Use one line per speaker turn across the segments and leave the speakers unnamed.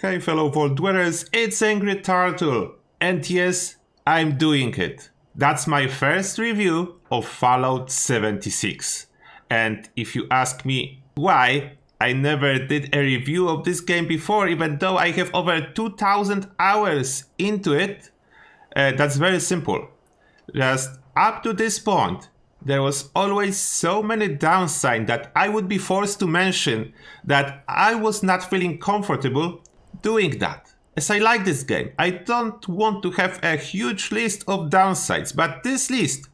Hey fellow vault dwellers, it's Angry Turtle, and yes, I'm doing it. That's my first review of Fallout 76. And if you ask me why, I never did a review of this game before, even though I have over 2,000 hours into it, that's very simple. Just up to this point, there was always so many downsides that I would be forced to mention that I was not feeling comfortable doing that. As I like this game, I don't want to have a huge list of downsides, but this list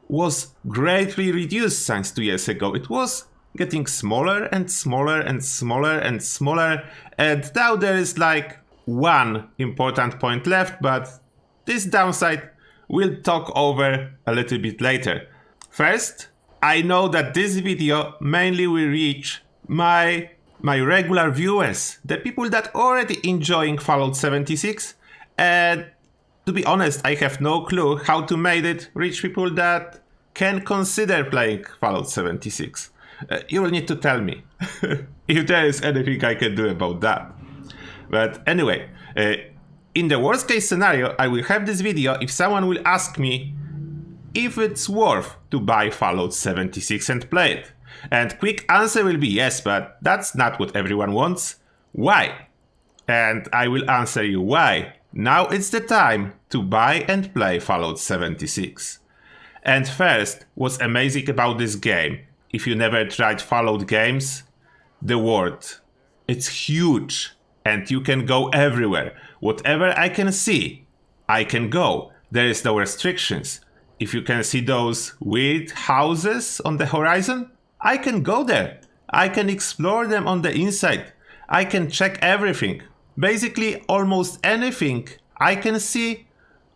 was greatly reduced since 2 years ago. It was getting smaller and smaller and smaller and smaller, and now there is like one important point left, but this downside we'll talk over a little bit later. First, I know that this video mainly will reach my regular viewers, the people that already enjoying Fallout 76, and to be honest, I have no clue how to make it reach people that can consider playing Fallout 76. You will need to tell me if there is anything I can do about that. But anyway, in the worst case scenario, I will have this video if someone will ask me if it's worth to buy Fallout 76 and play it. And quick answer will be yes, but that's not what everyone wants. Why? And I will answer you why. Now it's the time to buy and play Fallout 76. And first, what's amazing about this game, if you never tried Fallout games, the world. It's huge and you can go everywhere. Whatever I can see, I can go. There is no restrictions. If you can see those weird houses on the horizon, I can go there. I can explore them on the inside. I can check everything. Basically, almost anything I can see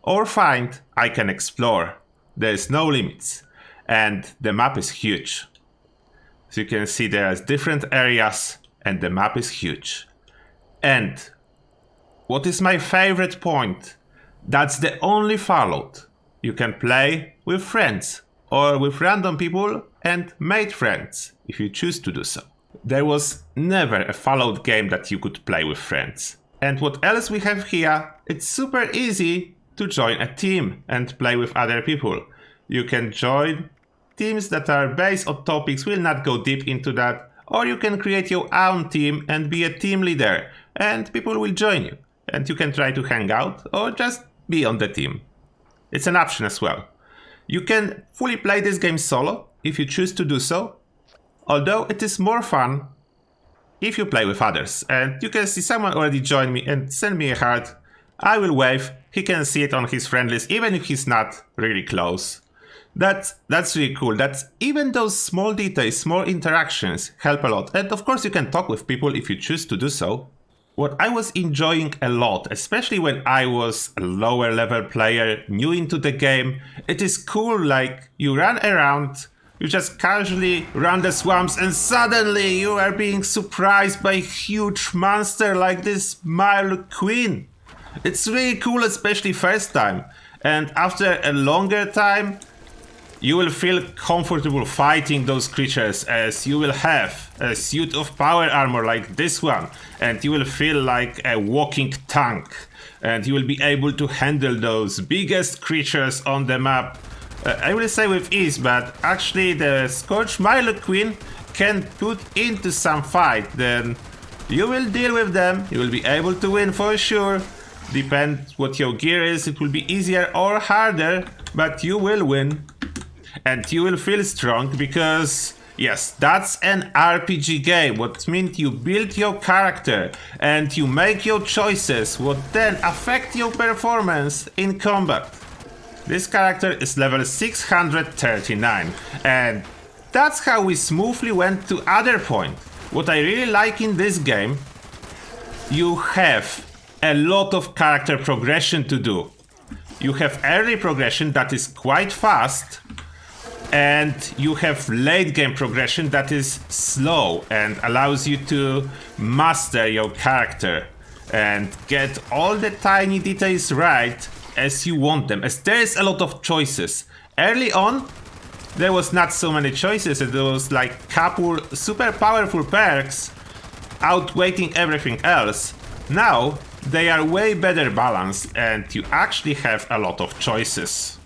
or find, I can explore. There's no limits. And the map is huge. So you can see there's different areas and the map is huge. And what is my favorite point? That's the only Fallout you can play with friends or with random people and made friends if you choose to do so. There was never a Fallout game that you could play with friends. And what else we have here, it's super easy to join a team and play with other people. You can join teams that are based on topics, we'll not go deep into that, or you can create your own team and be a team leader and people will join you. And you can try to hang out or just be on the team. It's an option as well. You can fully play this game solo if you choose to do so, although it is more fun if you play with others. And you can see someone already joined me and send me a heart. I will wave, he can see it on his friend list even if he's not really close. That's really cool. That's even those small details, small interactions help a lot. And of course you can talk with people if you choose to do so. What I was enjoying a lot, especially when I was a lower level player, new into the game, it is cool, like you run around, you just casually run the swamps and suddenly you are being surprised by a huge monster like this Mile Queen. It's really cool, especially first time. And after a longer time, you will feel comfortable fighting those creatures as you will have a suit of power armor like this one and you will feel like a walking tank and you will be able to handle those biggest creatures on the map. I will say with ease, but actually the Scorched Milo Queen can put into some fight, then you will deal with them, you will be able to win for sure. Depends what your gear is, it will be easier or harder, but you will win. And you will feel strong because, yes, that's an RPG game, what means you build your character and you make your choices, what then affect your performance in combat. This character is level 639, and that's how we smoothly went to other point. What I really like in this game, you have a lot of character progression to do. You have early progression that is quite fast, and you have late game progression that is slow and allows you to master your character and get all the tiny details right as you want them, as there is a lot of choices. Early on, there was not so many choices, and there was like couple super powerful perks outweighing everything else. Now they are way better balanced and you actually have a lot of choices.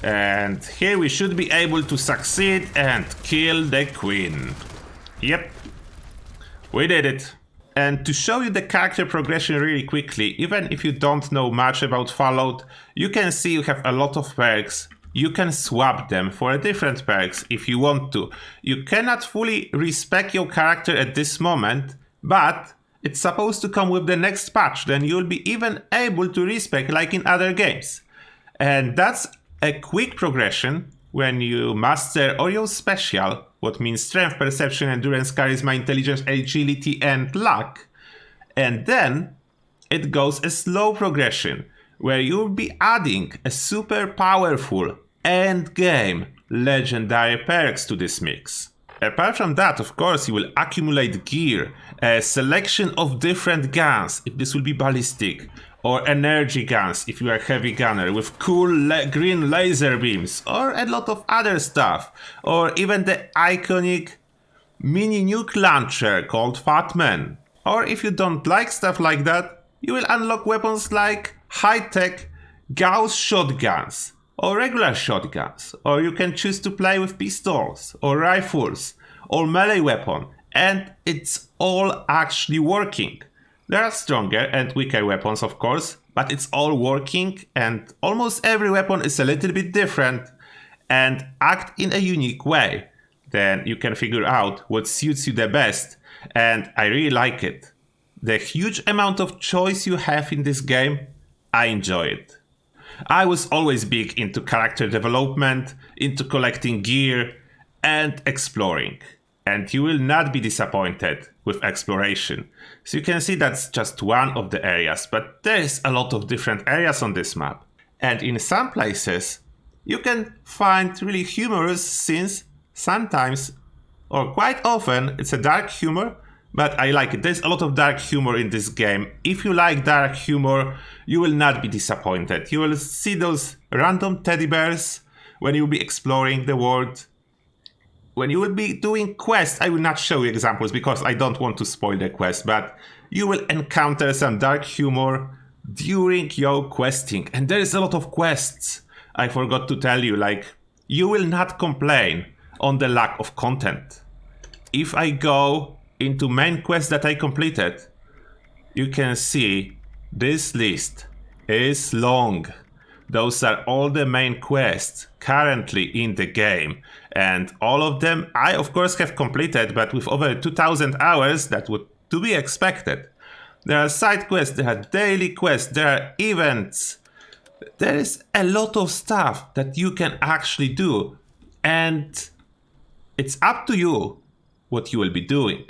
And here we should be able to succeed and kill the queen. Yep, we did it. And to show you the character progression really quickly, even if you don't know much about Fallout, you can see you have a lot of perks. You can swap them for different perks if you want to. You cannot fully respec your character at this moment, but it's supposed to come with the next patch, then you'll be even able to respec like in other games. And that's a quick progression when you master or your special, what means strength, perception, endurance, charisma, intelligence, agility, and luck. And then it goes a slow progression, where you'll be adding a super powerful endgame legendary perks to this mix. Apart from that, of course, you will accumulate gear, a selection of different guns, if this will be ballistic, or energy guns if you are a heavy gunner, with cool green laser beams, or a lot of other stuff, or even the iconic mini nuke launcher called Fat Man. Or if you don't like stuff like that, you will unlock weapons like high-tech Gauss shotguns, or regular shotguns, or you can choose to play with pistols, or rifles, or melee weapon, and it's all actually working. There are stronger and weaker weapons, of course, but it's all working and almost every weapon is a little bit different and act in a unique way. Then you can figure out what suits you the best, and I really like it. The huge amount of choice you have in this game, I enjoy it. I was always big into character development, into collecting gear, and exploring. And you will not be disappointed with exploration. So you can see that's just one of the areas, but there is a lot of different areas on this map. And in some places, you can find really humorous scenes sometimes, or quite often, it's a dark humor, but I like it. There's a lot of dark humor in this game. If you like dark humor, you will not be disappointed. You will see those random teddy bears when you'll be exploring the world. When you will be doing quests, I will not show you examples because I don't want to spoil the quest, but you will encounter some dark humor during your questing. And there is a lot of quests. I forgot to tell you, like, you will not complain on the lack of content. If I go into main quests that I completed, you can see this list is long. Those are all the main quests currently in the game, and all of them I of course have completed, but with over 2000 hours, that would to be expected. There are side quests, there are daily quests, there are events. There is a lot of stuff that you can actually do, and it's up to you what you will be doing.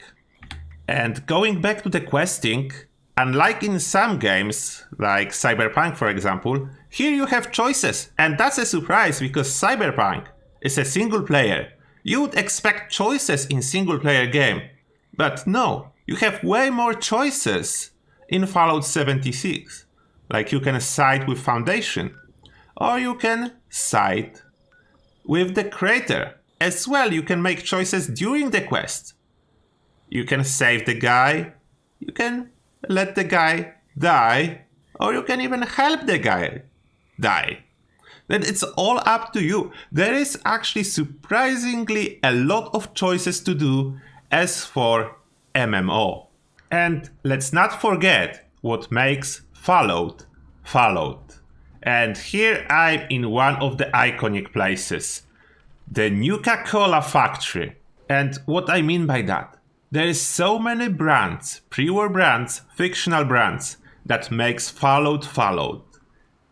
And going back to the questing, unlike in some games, like Cyberpunk for example, here you have choices, and that's a surprise because Cyberpunk is a single player. You would expect choices in single player game, but no, you have way more choices in Fallout 76. Like you can side with Foundation, or you can side with the creator. As well, you can make choices during the quest. You can save the guy, you can let the guy die, or you can even help the guy die. Then it's all up to you. There is actually surprisingly a lot of choices to do as for MMO. And let's not forget what makes Fallout Fallout. And here I'm in one of the iconic places, the Nuka-Cola factory. And what I mean by that, there is so many brands, pre-war brands, fictional brands, that makes Fallout Fallout.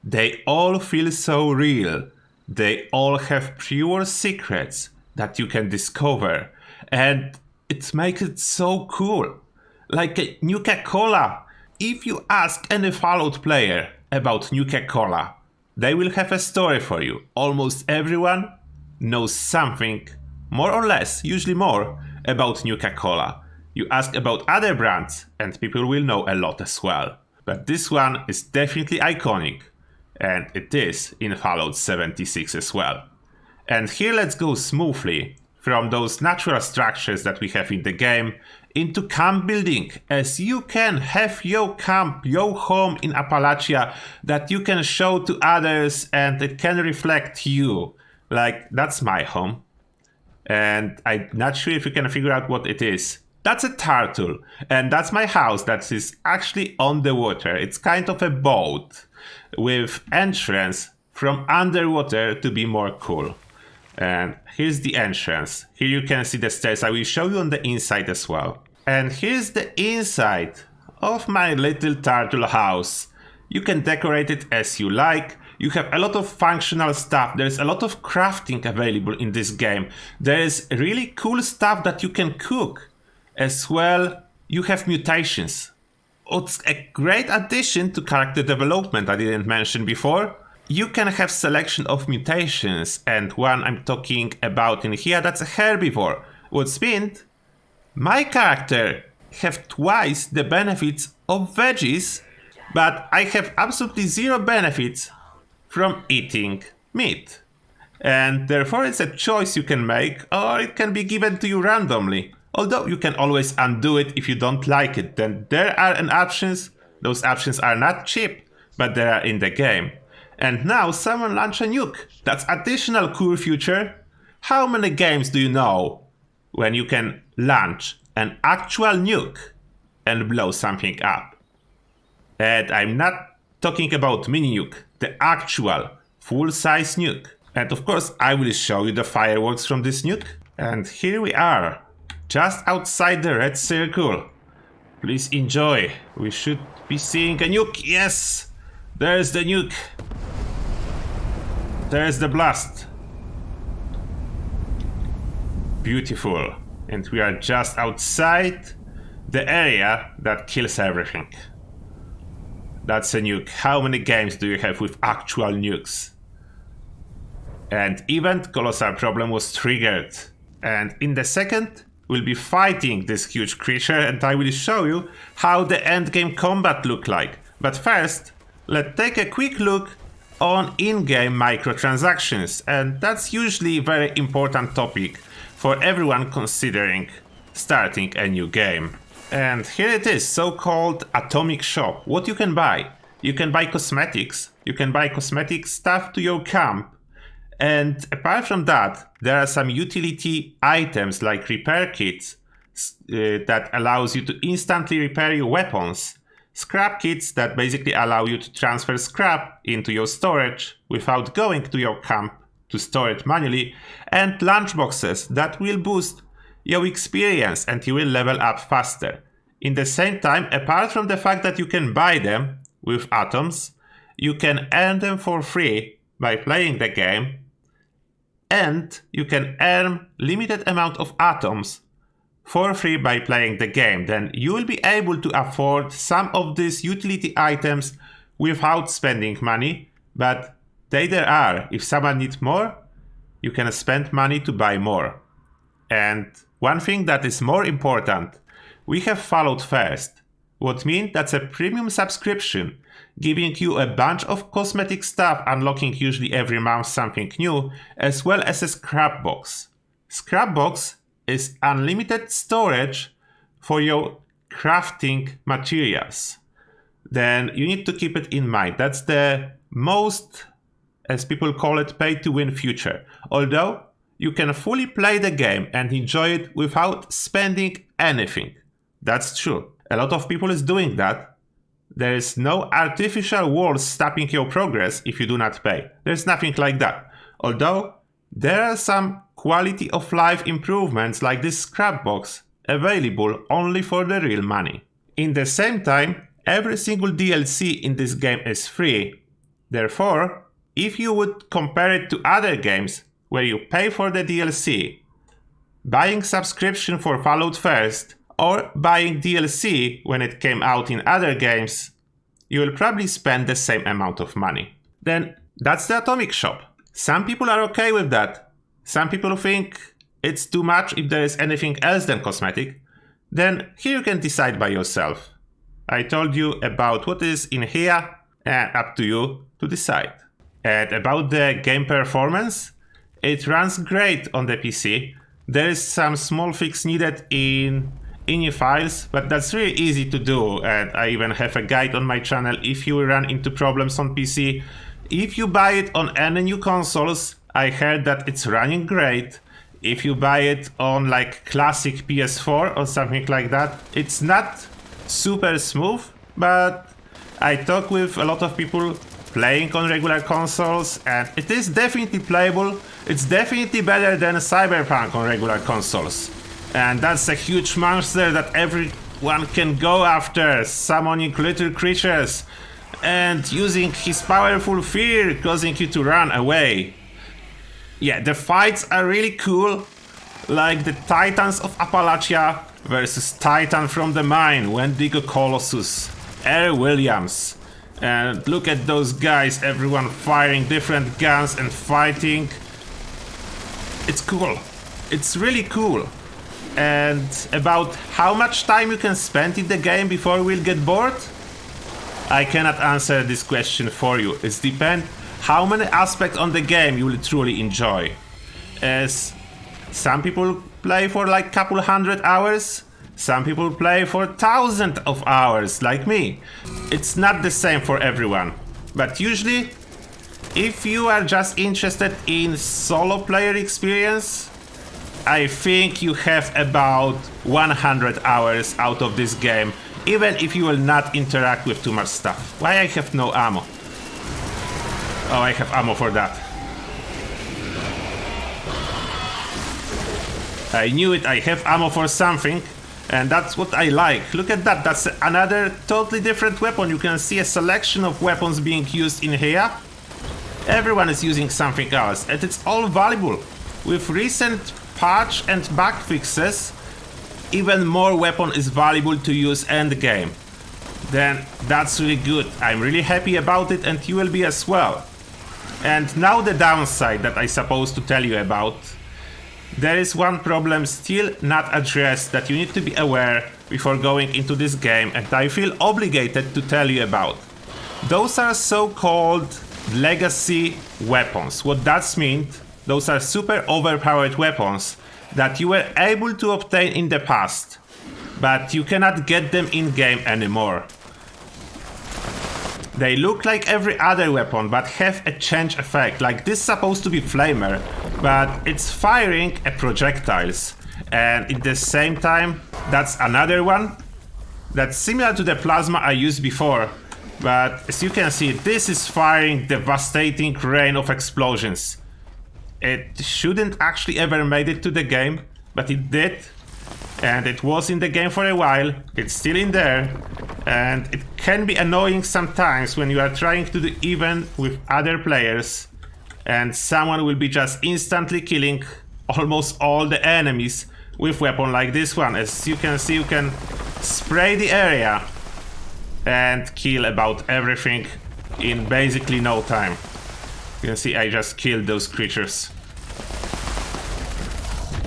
They all feel so real. They all have pre-war secrets that you can discover. And it makes it so cool. Like Nuka-Cola. If you ask any Fallout player about Nuka-Cola, they will have a story for you. Almost everyone knows something, more or less, usually more, about Nuka-Cola. You ask about other brands and people will know a lot as well. But this one is definitely iconic, and it is in Fallout 76 as well. And here let's go smoothly from those natural structures that we have in the game into camp building, as you can have your camp, your home in Appalachia that you can show to others and it can reflect you. Like, that's my home. And I'm not sure if you can figure out what it is. That's a turtle. And that's my house that is actually on the water. It's kind of a boat with entrance from underwater to be more cool. And here's the entrance. Here you can see the stairs. I will show you on the inside as well. And here's the inside of my little turtle house. You can decorate it as you like. You have a lot of functional stuff. There's a lot of crafting available in this game. There's really cool stuff that you can cook. As well, you have mutations. It's a great addition to character development I didn't mention before. You can have selection of mutations, and one I'm talking about in here, that's a herbivore. What's meant, my character have twice the benefits of veggies, but I have absolutely zero benefits from eating meat. And therefore it's a choice you can make, or it can be given to you randomly. Although you can always undo it if you don't like it. Then there are options. Those options are not cheap, but they are in the game. And now someone launched a nuke. That's additional cool feature. How many games do you know when you can launch an actual nuke and blow something up? And I'm not talking about mini nuke, the actual full-size nuke. And of course I will show you the fireworks from this nuke. And here we are, just outside the red circle. Please enjoy. We should be seeing a nuke. Yes! There's the nuke. There's the blast. Beautiful. And we are just outside the area that kills everything. That's a nuke. How many games do you have with actual nukes? And event Colossal Problem was triggered. And in the second, we'll be fighting this huge creature and I will show you how the endgame combat look like. But first, let's take a quick look on in-game microtransactions, and that's usually a very important topic for everyone considering starting a new game. And here it is, so-called atomic shop. What you can buy? You can buy cosmetics, you can buy cosmetic stuff to your camp, and apart from that, there are some utility items like repair kits that allows you to instantly repair your weapons. Scrap kits that basically allow you to transfer scrap into your storage without going to your camp to store it manually, and lunchboxes that will boost your experience and you will level up faster. In the same time, apart from the fact that you can buy them with atoms, you can earn them for free by playing the game, and you can earn limited amount of atoms for free by playing the game. Then you will be able to afford some of these utility items without spending money, but they there are. If someone needs more, you can spend money to buy more. And one thing that is more important, we have followed first, what means that's a premium subscription, giving you a bunch of cosmetic stuff, unlocking usually every month something new, as well as a scrap box. Scrap box is unlimited storage for your crafting materials. Then you need to keep it in mind. That's the most, as people call it, pay-to-win feature. Although you can fully play the game and enjoy it without spending anything. That's true. A lot of people is doing that. There is no artificial walls stopping your progress if you do not pay. There's nothing like that. Although there are some quality of life improvements like this scrap box available only for the real money. In the same time, every single DLC in this game is free. Therefore, if you would compare it to other games where you pay for the DLC, buying subscription for Fallout first, or buying DLC when it came out in other games, you will probably spend the same amount of money. Then that's the Atomic Shop. Some people are okay with that. Some people think it's too much if there is anything else than cosmetic. Then here you can decide by yourself. I told you about what is in here, and up to you to decide. And about the game performance, it runs great on the PC. There is some small fix needed in INI files, but that's really easy to do, and I even have a guide on my channel if you run into problems on PC. If you buy it on any new consoles, I heard that it's running great. If you buy it on like classic PS4 or something like that, it's not super smooth, but I talk with a lot of people playing on regular consoles, and it is definitely playable. It's definitely better than Cyberpunk on regular consoles. And that's a huge monster that everyone can go after, summoning little creatures and using his powerful fear causing you to run away. Yeah, the fights are really cool, like the Titans of Appalachia versus Titan from the Mine, Wendigo Colossus, Air Williams. And look at those guys, everyone firing different guns and fighting. It's cool. It's really cool. And about how much time you can spend in the game before we'll get bored? I cannot answer this question for you. It depends how many aspects on the game you will truly enjoy. As some people play for like couple hundred hours, some people play for thousands of hours, like me. It's not the same for everyone. But usually, if you are just interested in solo player experience, I think you have about 100 hours out of this game, even if you will not interact with too much stuff. Why I have no ammo? Oh, I have ammo for that. I knew it, I have ammo for something, and that's what I like. Look at that, that's another totally different weapon. You can see a selection of weapons being used in here. Everyone is using something else, and it's all valuable. With recent patch and bug fixes, even more weapon is valuable to use end game. Then that's really good. I'm really happy about it, and you will be as well. And now the downside that I supposed to tell you about. There is one problem still not addressed that you need to be aware before going into this game, and I feel obligated to tell you about. Those are so-called legacy weapons. What that means, those are super overpowered weapons that you were able to obtain in the past, but you cannot get them in-game anymore. They look like every other weapon, but have a change effect. Like this is supposed to be flamer, but it's firing a projectiles. And at the same time, that's another one that's similar to the plasma I used before. But as you can see, this is firing devastating rain of explosions. It shouldn't actually ever made it to the game, but it did. And it was in the game for a while, it's still in there, and it can be annoying sometimes when you are trying to do even with other players, and someone will be just instantly killing almost all the enemies with weapon like this one. As you can see, you can spray the area and kill about everything in basically no time. You can see I just killed those creatures.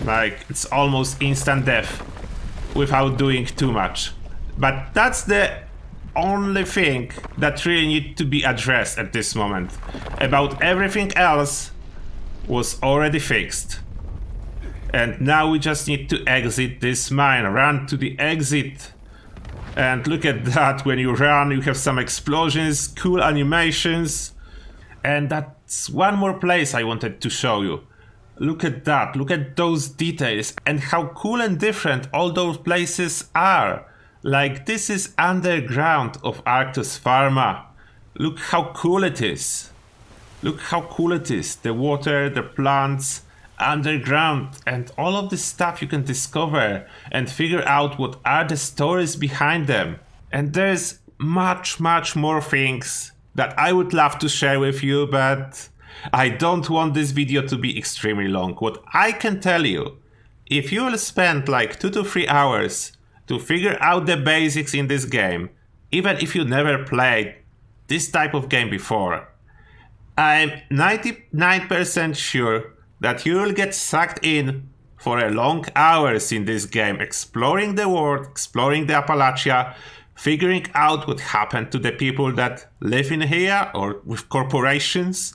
Like, it's almost instant death without doing too much. But that's the only thing that really needs to be addressed at this moment. About everything else was already fixed. And now we just need to exit this mine, run to the exit. And look at that, when you run you have some explosions, cool animations. And that's one more place I wanted to show you. Look at that, look at those details and how cool and different all those places are. Like this is underground of Arctos Pharma. Look how cool it is. Look how cool it is. The water, the plants, underground, and all of this stuff you can discover and figure out what are the stories behind them. And there's much more things that I would love to share with you, but I don't want this video to be extremely long. What I can tell you, if you will spend like 2 to 3 hours to figure out the basics in this game, even if you never played this type of game before, I'm 99% sure that you will get sucked in for a long hours in this game, exploring the world, exploring the Appalachia, figuring out what happened to the people that live in here or with corporations.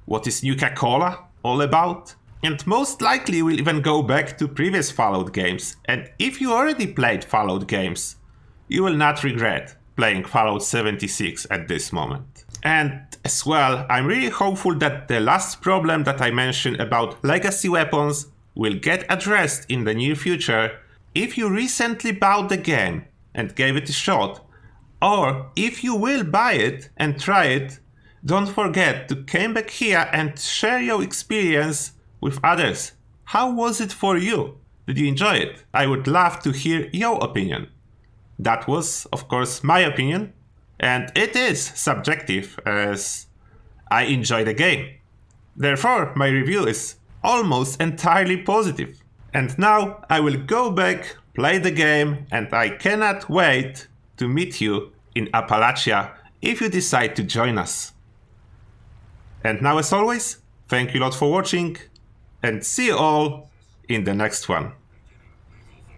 What is Nuka-Cola all about? And most likely we'll even go back to previous Fallout games. And if you already played Fallout games, you will not regret playing Fallout 76 at this moment. And as well, I'm really hopeful that the last problem that I mentioned about legacy weapons will get addressed in the near future if you recently bought the game and gave it a shot, or if you will buy it and try it, don't forget to come back here and share your experience with others. How was it for you? Did you enjoy it? I would love to hear your opinion. That was, of course, my opinion, and it is subjective as I enjoy the game. Therefore, my review is almost entirely positive. And now I will go back, play the game, and I cannot wait to meet you in Appalachia if you decide to join us. And now, as always, thank you a lot for watching, and see you all in the next one.